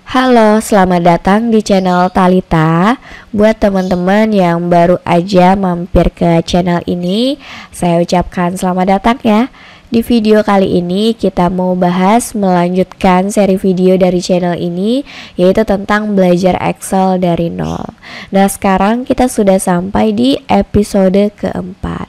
Halo, selamat datang di channel Talita. Buat teman-teman yang baru aja mampir ke channel ini, saya ucapkan selamat datang ya. Di video kali ini kita mau bahas melanjutkan seri video dari channel ini, yaitu tentang belajar Excel dari nol. Nah, sekarang kita sudah sampai di episode keempat.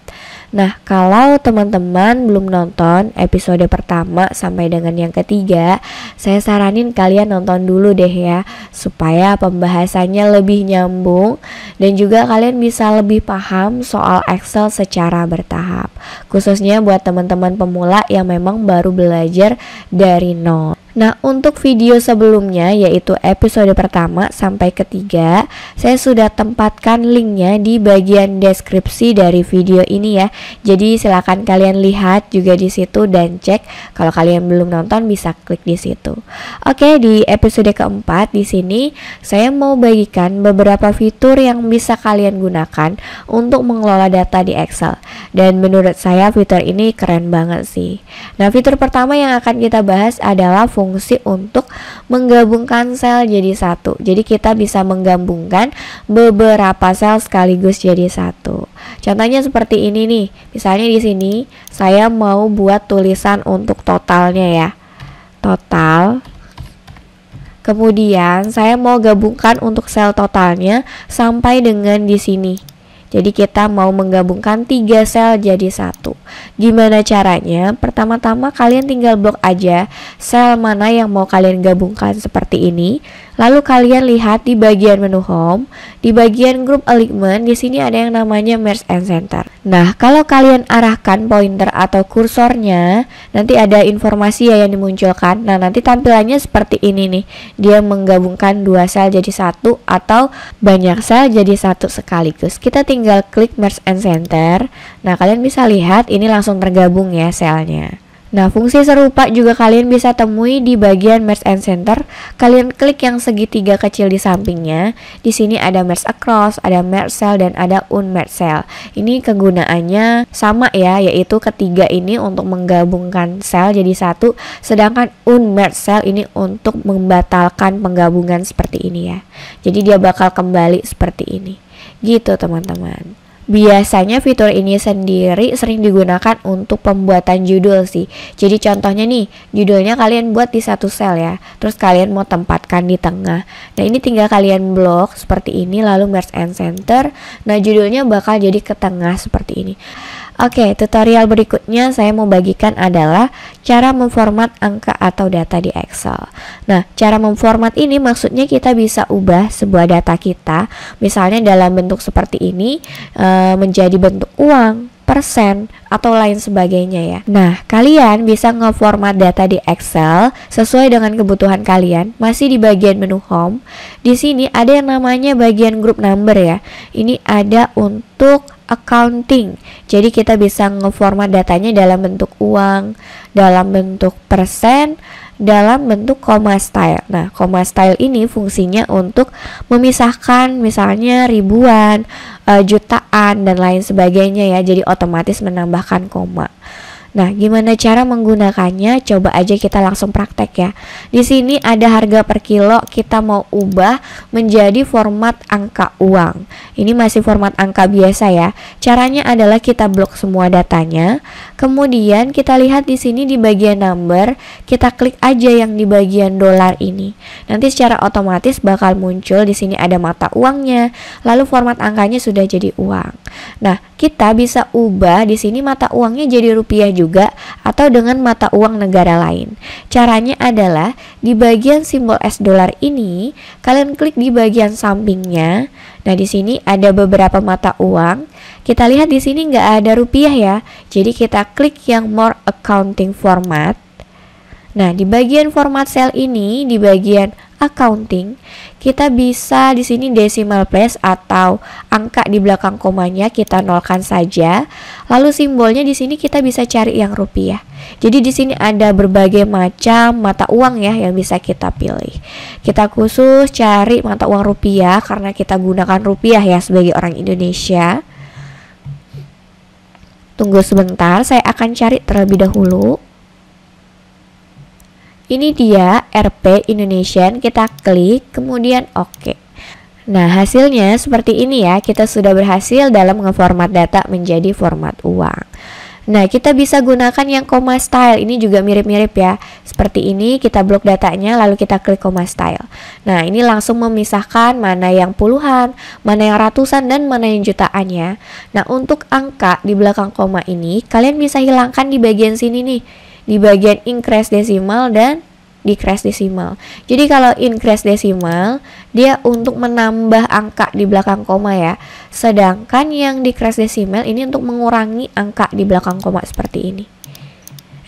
Nah, kalau teman-teman belum nonton episode pertama sampai dengan yang ketiga, saya saranin kalian nonton dulu deh ya, supaya pembahasannya lebih nyambung dan juga kalian bisa lebih paham soal Excel secara bertahap. Khususnya buat teman-teman pemula yang memang baru belajar dari nol. Nah, untuk video sebelumnya yaitu episode pertama sampai ketiga, saya sudah tempatkan linknya di bagian deskripsi dari video ini ya. Jadi silakan kalian lihat juga di situ dan cek. Kalau kalian belum nonton bisa klik di situ. Oke, di episode keempat di sini saya mau bagikan beberapa fitur yang bisa kalian gunakan untuk mengelola data di Excel. Dan menurut saya fitur ini keren banget sih. Nah, fitur pertama yang akan kita bahas adalah fungsi untuk menggabungkan sel jadi satu. Jadi kita bisa menggabungkan beberapa sel sekaligus jadi satu. Contohnya seperti ini nih. Misalnya di sini saya mau buat tulisan untuk totalnya ya. Total. Kemudian saya mau gabungkan untuk sel totalnya sampai dengan di sini. Jadi kita mau menggabungkan 3 sel jadi satu. Gimana caranya? Pertama-tama kalian tinggal blok aja sel mana yang mau kalian gabungkan seperti ini. Lalu kalian lihat di bagian menu home, di bagian group alignment, di sini ada yang namanya merge and center. Nah, kalau kalian arahkan pointer atau kursornya, nanti ada informasi ya yang dimunculkan. Nah, nanti tampilannya seperti ini nih. Dia menggabungkan 2 sel jadi satu atau banyak sel jadi satu sekaligus. Kita tinggal klik merge and center. Nah, kalian bisa lihat ini langsung tergabung ya selnya. Nah, fungsi serupa juga kalian bisa temui di bagian merge and center. Kalian klik yang segitiga kecil di sampingnya. Di sini ada merge across, ada merge cell dan ada unmerge cell. Ini kegunaannya sama ya, yaitu ketiga ini untuk menggabungkan sel jadi satu, sedangkan unmerge cell ini untuk membatalkan penggabungan seperti ini ya. Jadi dia bakal kembali seperti ini. Gitu teman-teman. Biasanya fitur ini sendiri sering digunakan untuk pembuatan judul sih. Jadi contohnya nih, judulnya kalian buat di satu sel ya. Terus kalian mau tempatkan di tengah. Nah, ini tinggal kalian blok seperti ini lalu merge and center. Nah, judulnya bakal jadi ke tengah seperti ini. Oke, tutorial berikutnya saya mau bagikan adalah cara memformat angka atau data di Excel. Nah, cara memformat ini maksudnya kita bisa ubah sebuah data kita, misalnya dalam bentuk seperti ini, menjadi bentuk uang, persen, atau lain sebagainya ya. Nah, kalian bisa ngeformat data di Excel sesuai dengan kebutuhan kalian. Masih di bagian menu home. Di sini ada yang namanya bagian group number ya. Ini ada untuk accounting. Jadi kita bisa ngeformat datanya dalam bentuk uang, dalam bentuk persen, dalam bentuk comma style. Nah, comma style ini fungsinya untuk memisahkan misalnya ribuan, jutaan dan lain sebagainya ya. Jadi otomatis menambahkan koma. Nah, gimana cara menggunakannya? Coba aja kita langsung praktek ya. Di sini ada harga per kilo, kita mau ubah menjadi format angka uang. Ini masih format angka biasa ya. Caranya adalah kita blok semua datanya. Kemudian kita lihat di sini di bagian number, kita klik aja yang di bagian dolar ini. Nanti secara otomatis bakal muncul di sini ada mata uangnya, lalu format angkanya sudah jadi uang. Nah, kita bisa ubah di sini mata uangnya jadi rupiah juga atau dengan mata uang negara lain. Caranya adalah di bagian simbol $, ini kalian klik di bagian sampingnya. Nah, di sini ada beberapa mata uang. Kita lihat di sini nggak ada rupiah ya. Jadi kita klik yang more accounting format. Nah, di bagian format cell ini, di bagian accounting, kita bisa di sini decimal place atau angka di belakang komanya kita nolkan saja. Lalu simbolnya di sini kita bisa cari yang rupiah. Jadi di sini ada berbagai macam mata uang ya yang bisa kita pilih. Kita khusus cari mata uang rupiah karena kita gunakan rupiah ya sebagai orang Indonesia. Tunggu sebentar, saya akan cari terlebih dahulu. Ini dia RP Indonesian, kita klik, kemudian oke. Nah, hasilnya seperti ini ya, kita sudah berhasil dalam ngeformat data menjadi format uang. Nah, kita bisa gunakan yang comma style, ini juga mirip-mirip ya. Seperti ini, kita blok datanya, lalu kita klik comma style. Nah, ini langsung memisahkan mana yang puluhan, mana yang ratusan, dan mana yang jutaan ya. Nah, untuk angka di belakang koma ini, kalian bisa hilangkan di bagian sini nih, di bagian increase desimal dan decrease desimal. Jadi kalau increase desimal dia untuk menambah angka di belakang koma ya. Sedangkan yang decrease desimal ini untuk mengurangi angka di belakang koma seperti ini.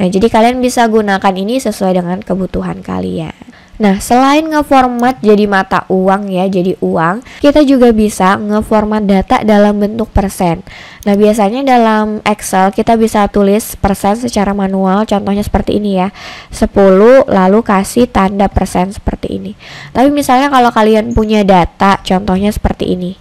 Nah, jadi kalian bisa gunakan ini sesuai dengan kebutuhan kalian. Nah, selain ngeformat jadi mata uang ya, jadi uang, kita juga bisa ngeformat data dalam bentuk persen. Nah, biasanya dalam Excel kita bisa tulis persen secara manual, contohnya seperti ini ya, 10 lalu kasih tanda persen seperti ini. Tapi misalnya kalau kalian punya data, contohnya seperti ini.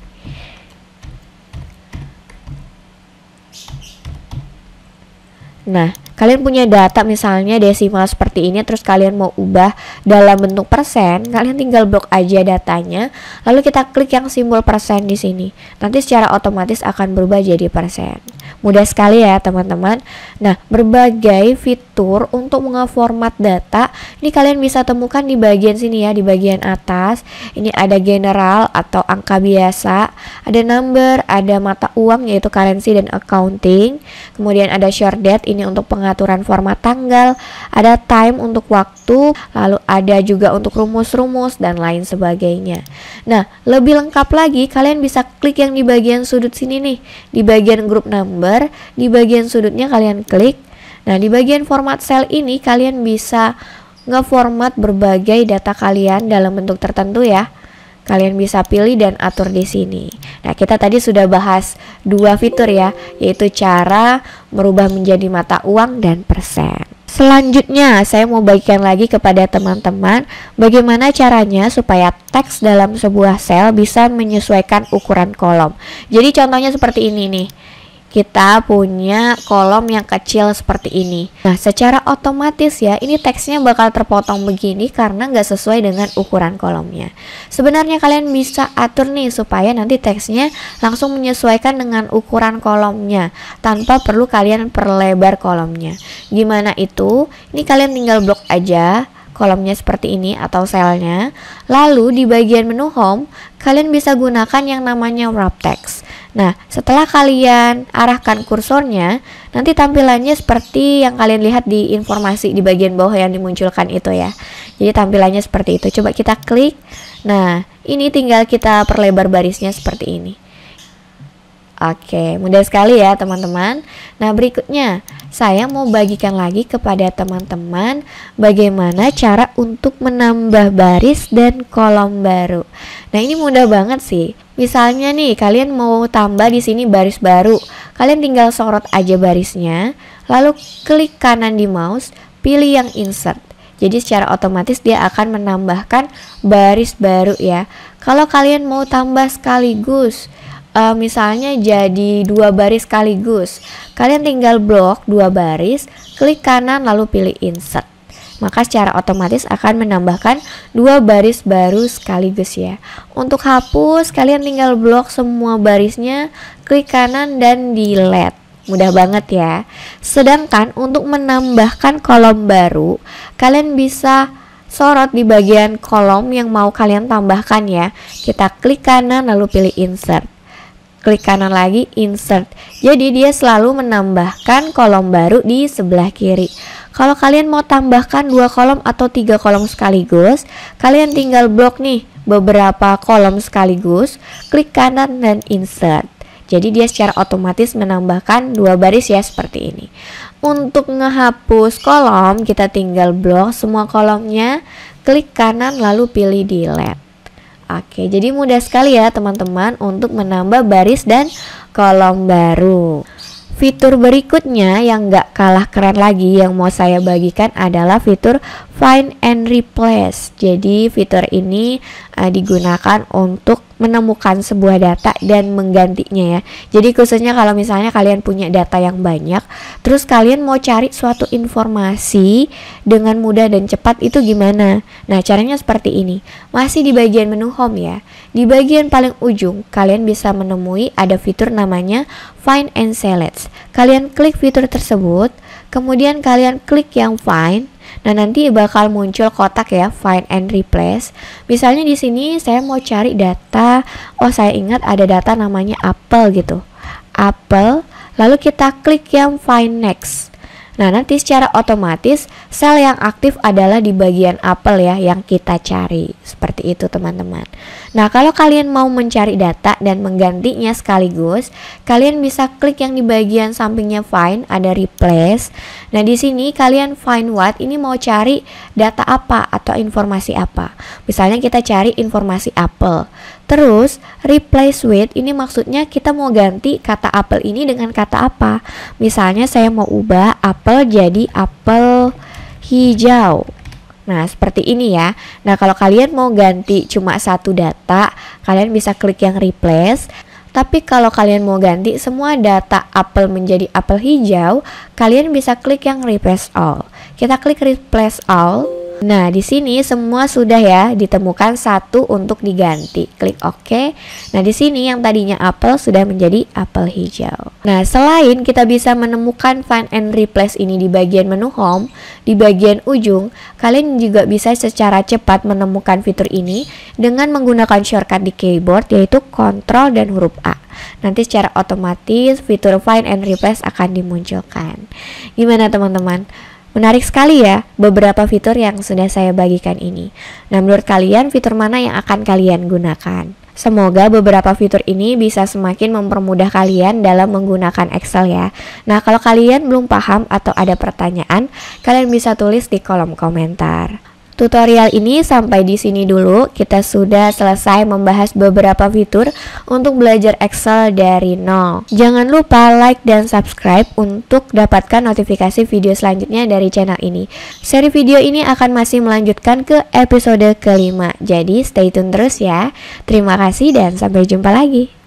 Nah, kalian punya data misalnya desimal seperti ini, terus kalian mau ubah dalam bentuk persen, kalian tinggal blok aja datanya, lalu kita klik yang simbol persen di sini. Nanti secara otomatis akan berubah jadi persen. Mudah sekali ya teman-teman. Nah, berbagai fitur untuk ngeformat data ini kalian bisa temukan di bagian sini ya, di bagian atas. Ini ada general atau angka biasa, ada number, ada mata uang yaitu currency dan accounting. Kemudian ada short date, ini untuk pengaturan format tanggal, ada time untuk waktu, lalu ada juga untuk rumus-rumus dan lain sebagainya. Nah, lebih lengkap lagi kalian bisa klik yang di bagian sudut sini nih, di bagian group number, di bagian sudutnya kalian klik. Nah, di bagian format cell ini kalian bisa ngeformat berbagai data kalian dalam bentuk tertentu ya. Kalian bisa pilih dan atur di sini. Nah, kita tadi sudah bahas dua fitur ya, yaitu cara merubah menjadi mata uang dan persen. Selanjutnya, saya mau bagikan lagi kepada teman-teman bagaimana caranya supaya teks dalam sebuah sel bisa menyesuaikan ukuran kolom. Jadi contohnya seperti ini nih. Kita punya kolom yang kecil seperti ini. Nah, secara otomatis ya, ini teksnya bakal terpotong begini karena nggak sesuai dengan ukuran kolomnya. Sebenarnya kalian bisa atur nih supaya nanti teksnya langsung menyesuaikan dengan ukuran kolomnya tanpa perlu kalian perlebar kolomnya. Gimana itu? Ini kalian tinggal blok aja kolomnya seperti ini atau selnya. Lalu di bagian menu home, kalian bisa gunakan yang namanya wrap text. Nah, setelah kalian arahkan kursornya, nanti tampilannya seperti yang kalian lihat di informasi di bagian bawah yang dimunculkan itu ya. Jadi tampilannya seperti itu. Coba kita klik. Nah, ini tinggal kita perlebar barisnya seperti ini. Oke, mudah sekali ya teman-teman. Nah, berikutnya saya mau bagikan lagi kepada teman-teman bagaimana cara untuk menambah baris dan kolom baru. Nah, ini mudah banget sih. Misalnya nih, kalian mau tambah di sini baris baru. Kalian tinggal sorot aja barisnya, lalu klik kanan di mouse, pilih yang insert. Jadi secara otomatis dia akan menambahkan baris baru ya. Kalau kalian mau tambah sekaligus, misalnya jadi 2 baris sekaligus, kalian tinggal blok 2 baris, klik kanan lalu pilih insert. Maka secara otomatis akan menambahkan 2 baris baru sekaligus ya. Untuk hapus, kalian tinggal blok semua barisnya, klik kanan dan delete. Mudah banget ya. Sedangkan untuk menambahkan kolom baru, kalian bisa sorot di bagian kolom yang mau kalian tambahkan ya. Kita klik kanan lalu pilih insert. Klik kanan lagi, insert. Jadi dia selalu menambahkan kolom baru di sebelah kiri. Kalau kalian mau tambahkan 2 kolom atau 3 kolom sekaligus, kalian tinggal blok nih beberapa kolom sekaligus, klik kanan dan insert. Jadi dia secara otomatis menambahkan 2 baris ya seperti ini. Untuk ngehapus kolom, kita tinggal blok semua kolomnya, klik kanan lalu pilih delete. Oke, jadi mudah sekali ya teman-teman untuk menambah baris dan kolom baru. Fitur berikutnya yang gak kalah keren lagi yang mau saya bagikan adalah fitur Find and Replace. Jadi fitur ini digunakan untuk menemukan sebuah data dan menggantinya ya. Jadi khususnya kalau misalnya kalian punya data yang banyak, terus kalian mau cari suatu informasi dengan mudah dan cepat, itu gimana? Nah, caranya seperti ini. Masih di bagian menu home ya. Di bagian paling ujung, kalian bisa menemui ada fitur namanya Find and Select. Kalian klik fitur tersebut, kemudian kalian klik yang Find. Nah, nanti bakal muncul kotak ya, Find and Replace. Misalnya di sini saya mau cari data, oh saya ingat ada data namanya Apple gitu. Apple, lalu kita klik yang Find Next. Nah, nanti secara otomatis sel yang aktif adalah di bagian Apple ya, yang kita cari. Seperti itu teman-teman. Nah, kalau kalian mau mencari data dan menggantinya sekaligus, kalian bisa klik yang di bagian sampingnya Find, ada Replace. Nah, di sini kalian find what, ini mau cari data apa atau informasi apa. Misalnya kita cari informasi Apple. Terus replace with, ini maksudnya kita mau ganti kata apel ini dengan kata apa. Misalnya saya mau ubah apel jadi apel hijau. Nah, seperti ini ya. Nah, kalau kalian mau ganti cuma satu data, kalian bisa klik yang replace. Tapi kalau kalian mau ganti semua data apel menjadi apel hijau, kalian bisa klik yang replace all. Kita klik replace all. Nah, di sini semua sudah ya ditemukan satu untuk diganti. Klik OK. Nah, di sini yang tadinya apel sudah menjadi apel hijau. Nah, selain kita bisa menemukan Find and Replace ini di bagian menu Home, di bagian ujung, kalian juga bisa secara cepat menemukan fitur ini dengan menggunakan shortcut di keyboard, yaitu Ctrl dan huruf A. Nanti secara otomatis fitur Find and Replace akan dimunculkan. Gimana teman-teman? Menarik sekali ya beberapa fitur yang sudah saya bagikan ini. Nah, menurut kalian fitur mana yang akan kalian gunakan? Semoga beberapa fitur ini bisa semakin mempermudah kalian dalam menggunakan Excel ya. Nah, kalau kalian belum paham atau ada pertanyaan, kalian bisa tulis di kolom komentar. Tutorial ini sampai di sini dulu. Kita sudah selesai membahas beberapa fitur untuk belajar Excel dari nol. Jangan lupa like dan subscribe untuk dapatkan notifikasi video selanjutnya dari channel ini. Seri video ini akan masih melanjutkan ke episode kelima. Jadi stay tune terus ya. Terima kasih dan sampai jumpa lagi.